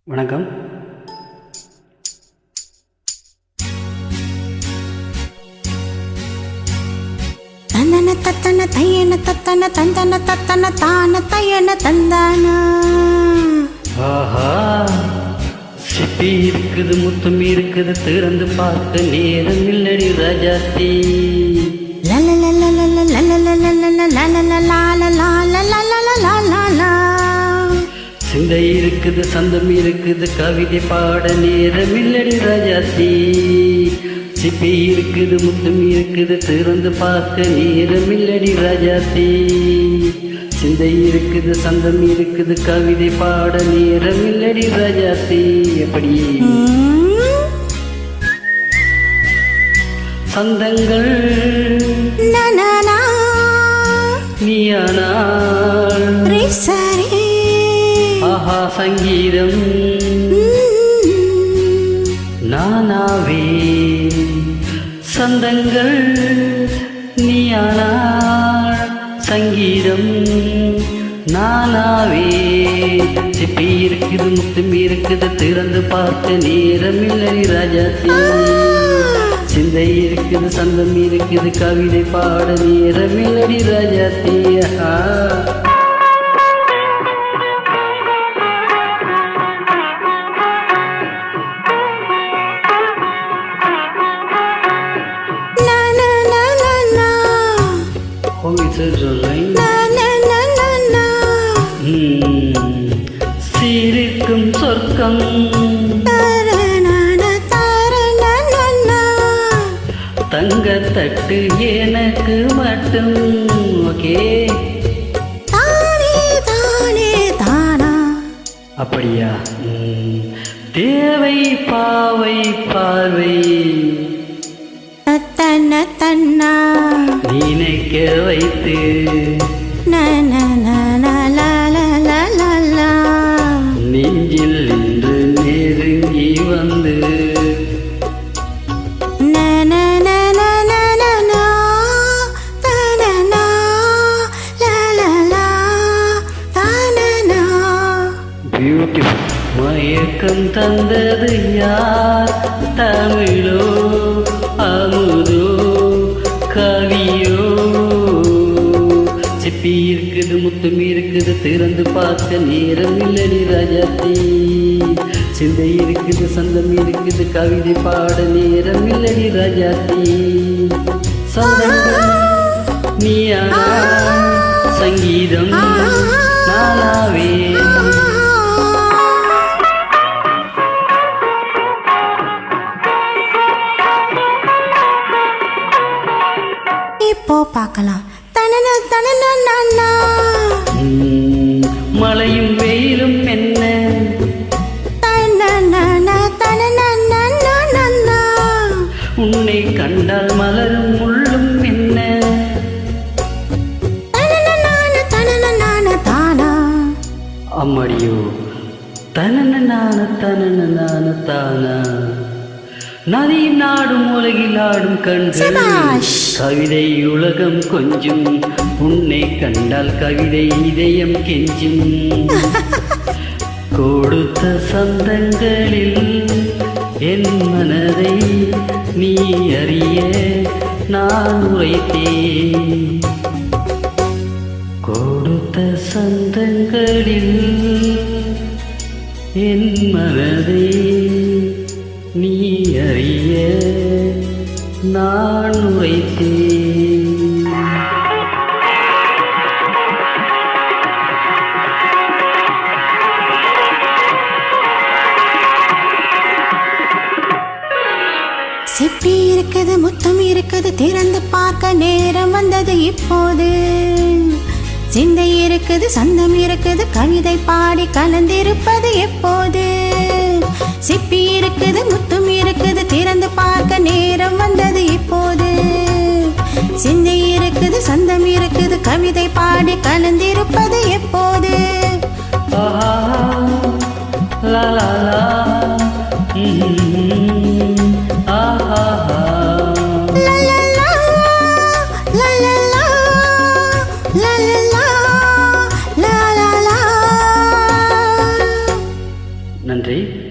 வணக்கம். தந்தன தத்தன தையன தத்தன தந்தன தத்தன தான தையன தந்தானா. ஆஹா, சிப்பி இருக்குது, முத்தம் இருக்குது, திறந்து பார்க்க நேரம் இல்லடி ராஜாத்தி. சிந்தை இருக்குது, சந்தம் இருக்குது, கவிதை பாட நேரம் இல்லடி ராஜாத்தி. சிப்பி இருக்குது, முத்தம் இருக்குது, திறந்து பார்க்க நேரம் இல்லடி ராஜாத்தி. சிந்தை இருக்குது, சந்தம் இருக்குது, கவிதை பாட நேரம் இல்லடி ராஜாத்தி. எப்படி சந்தங்கள் நீயானால் ஆஹா சங்கீதம் நானாவே. சந்தங்கள் நீயானால் சங்கீதம் நானாவே. சிப்பி இருக்குது, முத்தம் இருக்குது, திறந்து பார்க்க நேரம் இல்லை ராஜாத்தி. சிந்தை இருக்குது, சந்தம் இருக்குது, கவிதை பாட நேரம் இல்லடி ராஜாத்தி. சீரிக்கும் சொர்க்கம் தங்கத்தட்டு எனக்கு மட்டும். ஓகே, அப்படியா? தேவை பாவை பார்வை தன்னா நினைக்க வைத்து நெஞ்சில் இன்று நெருங்கி வந்து பியூட்டிஃபுல் மயக்கம் தந்தது யார்? தமிழோ அமுதோ கவியோ? சிப்பி இருக்குது, முத்தம் இருக்குது, திறந்து பார்க்க நேரம் இல்லடி ராஜாத்தி. சிந்தை இருக்குது, சந்தம் இருக்குது, கவிதை பாட நேரம் இல்லடி ராஜாத்தி. சந்தங்கள் நீயானா சங்கீதம் நானாவே. இப்போ பார்க்கலாம். மழையும் வெயிலும் என்ன? உன்னை கண்டால் மலரும் முள்ளும் என்ன? அம்மடியோ தனன நான தானா. நதியும் நாடும் உலகில் ஆடும் கண்கள் கவிதை உலகம் கொஞ்சம். உன்னை கண்டால் கவிதை இதயம் கெஞ்சும். கொடுத்த சந்தங்களில் என் மனதை நீ அறிய நான் உரைத்தேன். கொடுத்த சந்தங்களில் என் மனதை நீ அறிய நான் உரைத்தேன். சிப்பி இருக்குது, முத்தம் இருக்குது, திறந்து பார்க்க நேரம் வந்தது இப்போது. சிந்தை இருக்குது, சந்தம் இருக்குது, கவிதை பாடி கலந்திருப்பது எப்போது. சிப்பி இருக்குது, முத்தம் இருக்குது, திறந்து பார்க்க நேரம் வந்தது இப்போது. சிந்தை இருக்குது, சந்தம் இருக்குது, கவிதை பாடி கலந்திருப்பது எப்போது. லா லா லா நன்றி.